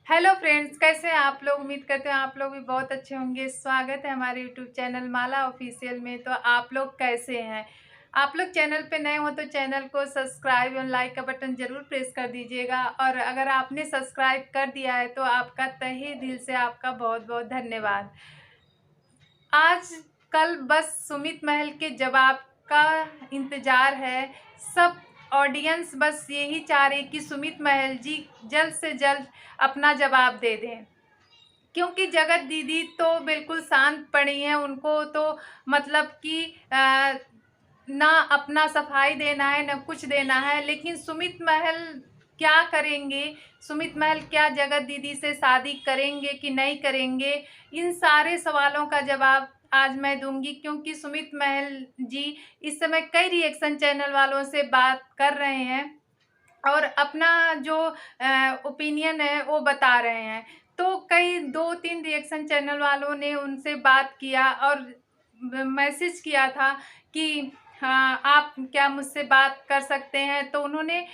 Hello friends, कैसे हैं आप लोग। उम्मीद करते हैं आप लोग भी बहुत अच्छे होंगे। स्वागत है हमारे यूट्यूब चैनल माला ऑफिशियल में। तो आप लोग कैसे हैं। आप लोग चैनल पे नए हो तो चैनल को सब्सक्राइब और लाइक का बटन ज़रूर प्रेस कर दीजिएगा। और अगर आपने सब्सक्राइब कर दिया है तो आपका तहे दिल से आपका बहुत बहुत धन्यवाद। आज कल बस सुमित महल के जवाब का इंतज़ार है। सब ऑडियंस बस यही चाह रही कि सुमित महल जी जल्द से जल्द अपना जवाब दे दें, क्योंकि जगत दीदी तो बिल्कुल शांत पड़ी हैं। उनको तो मतलब कि ना अपना सफाई देना है ना कुछ देना है। लेकिन सुमित महल क्या करेंगे, सुमित महल क्या जगत दीदी से शादी करेंगे कि नहीं करेंगे, इन सारे सवालों का जवाब आज मैं दूंगी। क्योंकि सुमित महल जी इस समय कई रिएक्शन चैनल वालों से बात कर रहे हैं और अपना जो ओपिनियन है वो बता रहे हैं। तो कई 2-3 रिएक्शन चैनल वालों ने उनसे बात किया और मैसेज किया था कि हाँ, आप क्या मुझसे बात कर सकते हैं। तो उन्होंने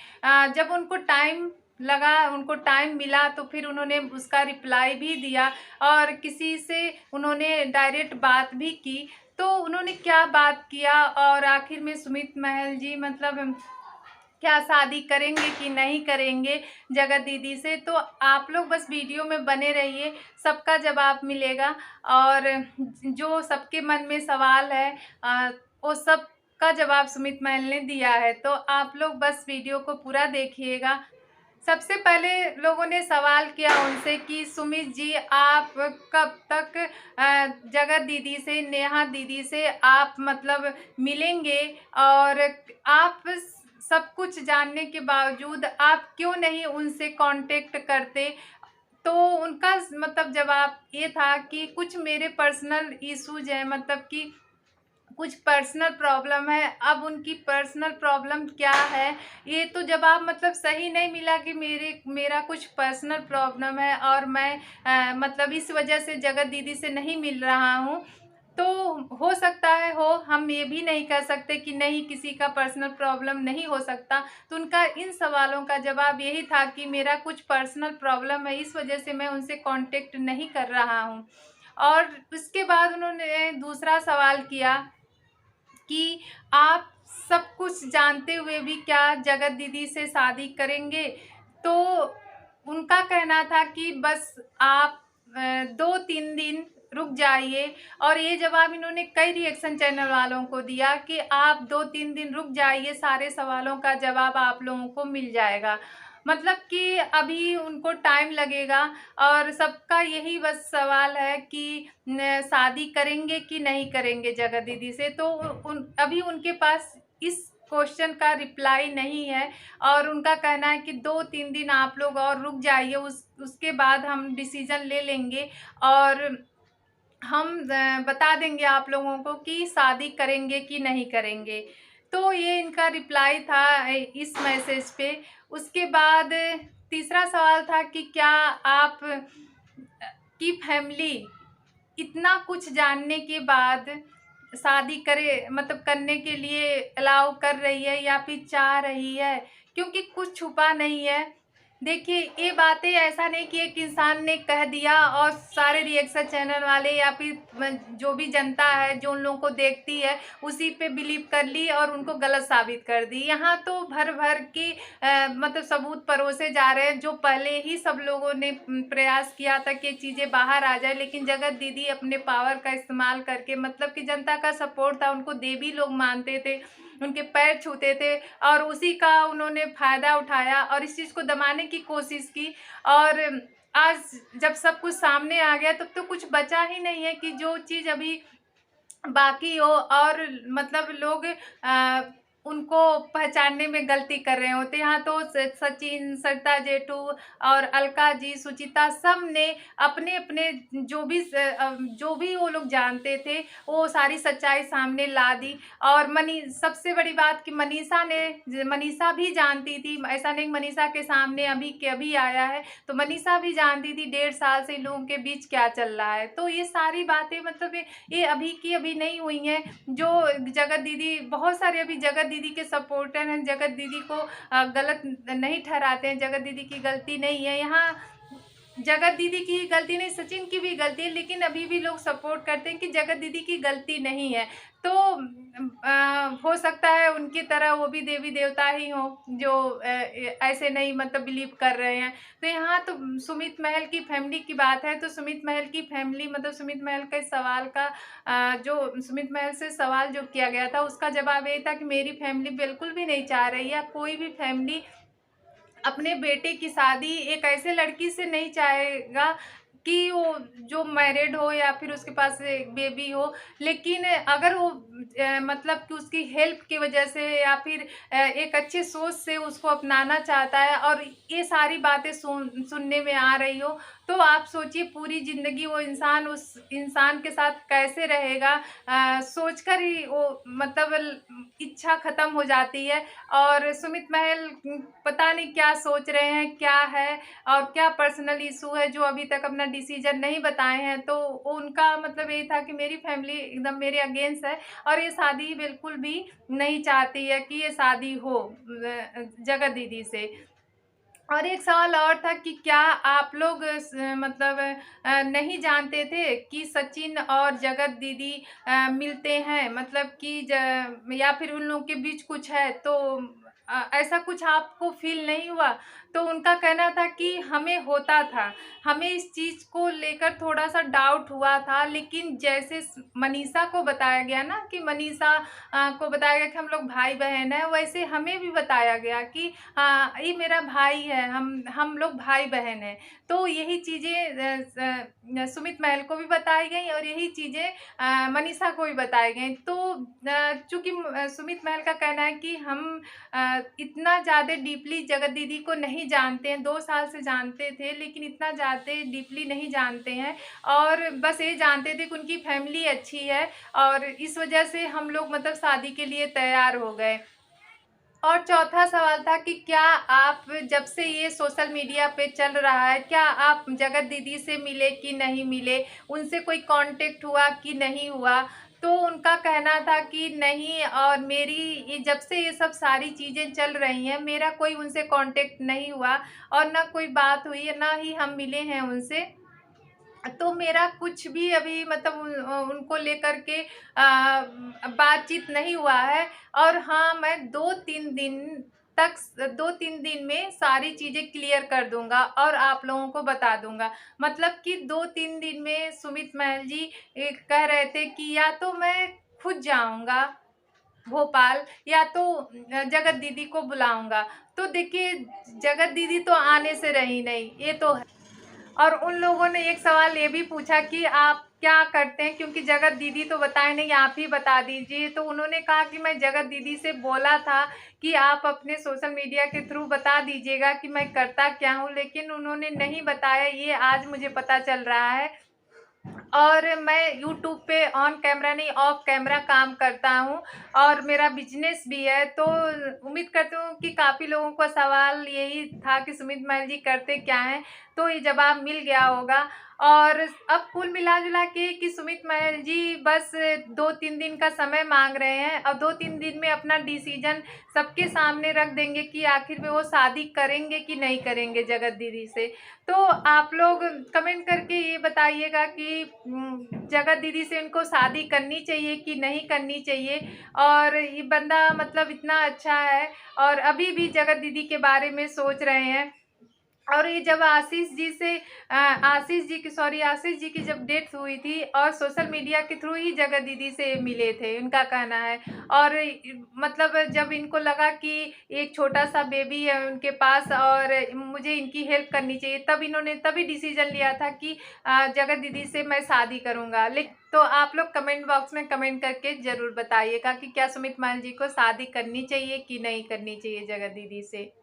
जब उनको टाइम लगा, उनको टाइम मिला, तो फिर उन्होंने उसका रिप्लाई भी दिया और किसी से उन्होंने डायरेक्ट बात भी की। तो उन्होंने क्या बात किया और आखिर में सुमित महल जी मतलब क्या शादी करेंगे कि नहीं करेंगे जगत दीदी से, तो आप लोग बस वीडियो में बने रहिए, सबका जवाब मिलेगा। और जो सबके मन में सवाल है वो सब का जवाब सुमित महल ने दिया है। तो आप लोग बस वीडियो को पूरा देखिएगा। सबसे पहले लोगों ने सवाल किया उनसे कि सुमित जी आप कब तक जगत दीदी से, नेहा दीदी से आप मतलब मिलेंगे, और आप सब कुछ जानने के बावजूद आप क्यों नहीं उनसे कांटेक्ट करते। तो उनका मतलब जवाब ये था कि कुछ मेरे पर्सनल इश्यूज हैं, मतलब कि कुछ पर्सनल प्रॉब्लम है। अब उनकी पर्सनल प्रॉब्लम क्या है, ये तो जवाब मतलब सही नहीं मिला कि मेरा कुछ पर्सनल प्रॉब्लम है और मैं मतलब इस वजह से जगत दीदी से नहीं मिल रहा हूँ। तो हो सकता है हो, हम ये भी नहीं कह सकते कि नहीं किसी का पर्सनल प्रॉब्लम नहीं हो सकता। तो उनका इन सवालों का जवाब यही था कि मेरा कुछ पर्सनल प्रॉब्लम है, इस वजह से मैं उनसे कांटेक्ट नहीं कर रहा हूँ। और उसके बाद उन्होंने दूसरा सवाल किया कि आप सब कुछ जानते हुए भी क्या जगत दीदी से शादी करेंगे। तो उनका कहना था कि बस आप 2-3 दिन रुक जाइए। और ये जवाब इन्होंने कई रिएक्शन चैनल वालों को दिया कि आप 2-3 दिन रुक जाइए, सारे सवालों का जवाब आप लोगों को मिल जाएगा। मतलब कि अभी उनको टाइम लगेगा और सबका यही बस सवाल है कि शादी करेंगे कि नहीं करेंगे जगत दीदी से। तो अभी उनके पास इस क्वेश्चन का रिप्लाई नहीं है और उनका कहना है कि 2-3 दिन आप लोग और रुक जाइए, उसके बाद हम डिसीजन ले लेंगे और हम बता देंगे आप लोगों को कि शादी करेंगे कि नहीं करेंगे। तो ये इनका रिप्लाई था इस मैसेज पे। उसके बाद तीसरा सवाल था कि क्या आप की फैमिली इतना कुछ जानने के बाद शादी करे मतलब करने के लिए अलाउ कर रही है या फिर चाह रही है, क्योंकि कुछ छुपा नहीं है। देखिए ये बातें ऐसा नहीं कि एक इंसान ने कह दिया और सारे रिएक्शन चैनल वाले या फिर जो भी जनता है जो उन लोगों को देखती है उसी पे बिलीव कर ली और उनको गलत साबित कर दी। यहाँ तो भर भर के मतलब सबूत परोसे जा रहे हैं, जो पहले ही सब लोगों ने प्रयास किया था कि चीज़ें बाहर आ जाए। लेकिन जगत दीदी अपने पावर का इस्तेमाल करके, मतलब कि जनता का सपोर्ट था, उनको देवी लोग मानते थे, उनके पैर छूते थे और उसी का उन्होंने फ़ायदा उठाया और इस चीज़ को दबाने की कोशिश की। और आज जब सब कुछ सामने आ गया तब तो कुछ बचा ही नहीं है कि जो चीज़ अभी बाकी हो और मतलब लोग उनको पहचानने में गलती कर रहे होते। यहाँ तो सचिन, सरिता जेठू और अलका जी, सुचिता, सब ने अपने अपने जो भी वो लोग जानते थे वो सारी सच्चाई सामने ला दी। और सबसे बड़ी बात कि मनीषा भी जानती थी, ऐसा नहीं मनीषा के सामने अभी के अभी आया है, तो मनीषा भी जानती थी 1.5 साल से इन लोगों के बीच क्या चल रहा है। तो ये सारी बातें मतलब ये अभी की अभी नहीं हुई हैं। जो जगत दीदी, बहुत सारे अभी जगत दीदी के सपोर्टर हैं, जगत दीदी को गलत नहीं ठहराते हैं, जगत दीदी की गलती नहीं है। यहाँ जगत दीदी की ही गलती नहीं, सचिन की भी गलती है, लेकिन अभी भी लोग सपोर्ट करते हैं कि जगत दीदी की गलती नहीं है। तो हो सकता है उनकी तरह वो भी देवी देवता ही हों, जो ऐसे नहीं मतलब बिलीव कर रहे हैं। तो यहाँ तो सुमित महल की फैमिली की बात है, तो सुमित महल की फैमिली मतलब सुमित महल के सवाल का जो सुमित महल से सवाल जो किया गया था, उसका जवाब यही था कि मेरी फैमिली बिल्कुल भी नहीं चाह रही है, कोई भी फैमिली अपने बेटे की शादी एक ऐसे लड़की से नहीं चाहेगा कि वो जो मैरिड हो या फिर उसके पास एक बेबी हो। लेकिन अगर वो मतलब कि उसकी हेल्प की वजह से या फिर एक अच्छी सोच से उसको अपनाना चाहता है और ये सारी बातें सुनने में आ रही हो, तो आप सोचिए पूरी ज़िंदगी वो इंसान उस इंसान के साथ कैसे रहेगा। सोचकर ही वो मतलब इच्छा ख़त्म हो जाती है। और सुमित महल पता नहीं क्या सोच रहे हैं, क्या है और क्या पर्सनल इशू है जो अभी तक अपना डिसीजन नहीं बताए हैं। तो उनका मतलब यही था कि मेरी फैमिली एकदम मेरे अगेंस्ट है और ये शादी बिल्कुल भी नहीं चाहती है कि ये शादी हो जगत दीदी से। और एक सवाल और था कि क्या आप लोग मतलब नहीं जानते थे कि सचिन और जगत दीदी मिलते हैं, मतलब कि या फिर उन लोगों के बीच कुछ है, तो ऐसा कुछ आपको फील नहीं हुआ? तो उनका कहना था कि हमें होता था, हमें इस चीज़ को लेकर थोड़ा सा डाउट हुआ था, लेकिन जैसे मनीषा को बताया गया ना कि मनीषा को बताया गया कि हम लोग भाई बहन हैं, वैसे हमें भी बताया गया कि हाँ, ये मेरा भाई है, हम लोग भाई-बहन हैं। तो यही चीज़ें सुमित महल को भी बताई गई और यही चीज़ें मनीषा को भी बताई गई। तो चूँकि सुमित महल का कहना है कि हम इतना ज़्यादा डीपली जगत दीदी को नहीं जानते हैं, 2 साल से जानते थे, लेकिन इतना ज़्यादा डीपली नहीं जानते हैं और बस ये जानते थे कि उनकी फैमिली अच्छी है और इस वजह से हम लोग मतलब शादी के लिए तैयार हो गए। और चौथा सवाल था कि क्या आप जब से ये सोशल मीडिया पे चल रहा है, क्या आप जगत दीदी से मिले कि नहीं मिले? उनसे कोई कॉन्टैक्ट हुआ कि नहीं हुआ? तो उनका कहना था कि नहीं, और मेरी ये जब से ये सब सारी चीज़ें चल रही हैं, मेरा कोई उनसे कॉन्टैक्ट नहीं हुआ और ना कोई बात हुई है, ना ही हम मिले हैं उनसे। तो मेरा कुछ भी अभी मतलब उनको लेकर के बातचीत नहीं हुआ है। और हाँ, मैं 2-3 दिन तक 2-3 दिन में सारी चीज़ें क्लियर कर दूँगा और आप लोगों को बता दूँगा। मतलब कि 2-3 दिन में सुमित महल जी कह रहे थे कि या तो मैं खुद जाऊँगा भोपाल या तो जगत दीदी को बुलाऊँगा। तो देखिए, जगत दीदी तो आने से रही नहीं, ये तो है। और उन लोगों ने एक सवाल ये भी पूछा कि आप क्या करते हैं? क्योंकि जगत दीदी तो बताए नहीं, आप ही बता दीजिए। तो उन्होंने कहा कि मैं जगत दीदी से बोला था कि आप अपने सोशल मीडिया के थ्रू बता दीजिएगा कि मैं करता क्या हूँ, लेकिन उन्होंने नहीं बताया, ये आज मुझे पता चल रहा है। और मैं यूट्यूब पे ऑन कैमरा नहीं, ऑफ कैमरा काम करता हूँ और मेरा बिजनेस भी है। तो उम्मीद करती हूँ कि काफ़ी लोगों को सवाल यही था कि सुमित महल जी करते क्या हैं, तो ये जवाब मिल गया होगा। और अब कुल मिला-जुला के कि सुमित महल जी बस 2-3 दिन का समय माँग रहे हैं और 2-3 दिन में अपना डिसीज़न सबके सामने रख देंगे कि आखिर में वो शादी करेंगे कि नहीं करेंगे जगत दीदी से। तो आप लोग कमेंट करके ये बताइएगा कि जगत दीदी से इनको शादी करनी चाहिए कि नहीं करनी चाहिए। और ये बंदा मतलब इतना अच्छा है और अभी भी जगत दीदी के बारे में सोच रहे हैं। और ये जब आशीष जी की जब डेथ हुई थी और सोशल मीडिया के थ्रू ही जगत दीदी से मिले थे, उनका कहना है। और मतलब जब इनको लगा कि एक छोटा-सा बेबी है उनके पास और मुझे इनकी हेल्प करनी चाहिए, तब इन्होंने तभी डिसीज़न लिया था कि जगत दीदी से मैं शादी करूँगा। तो आप लोग कमेंट बॉक्स में कमेंट करके ज़रूर बताइएगा कि क्या सुमित मान जी को शादी करनी चाहिए कि नहीं करनी चाहिए जगत दीदी से।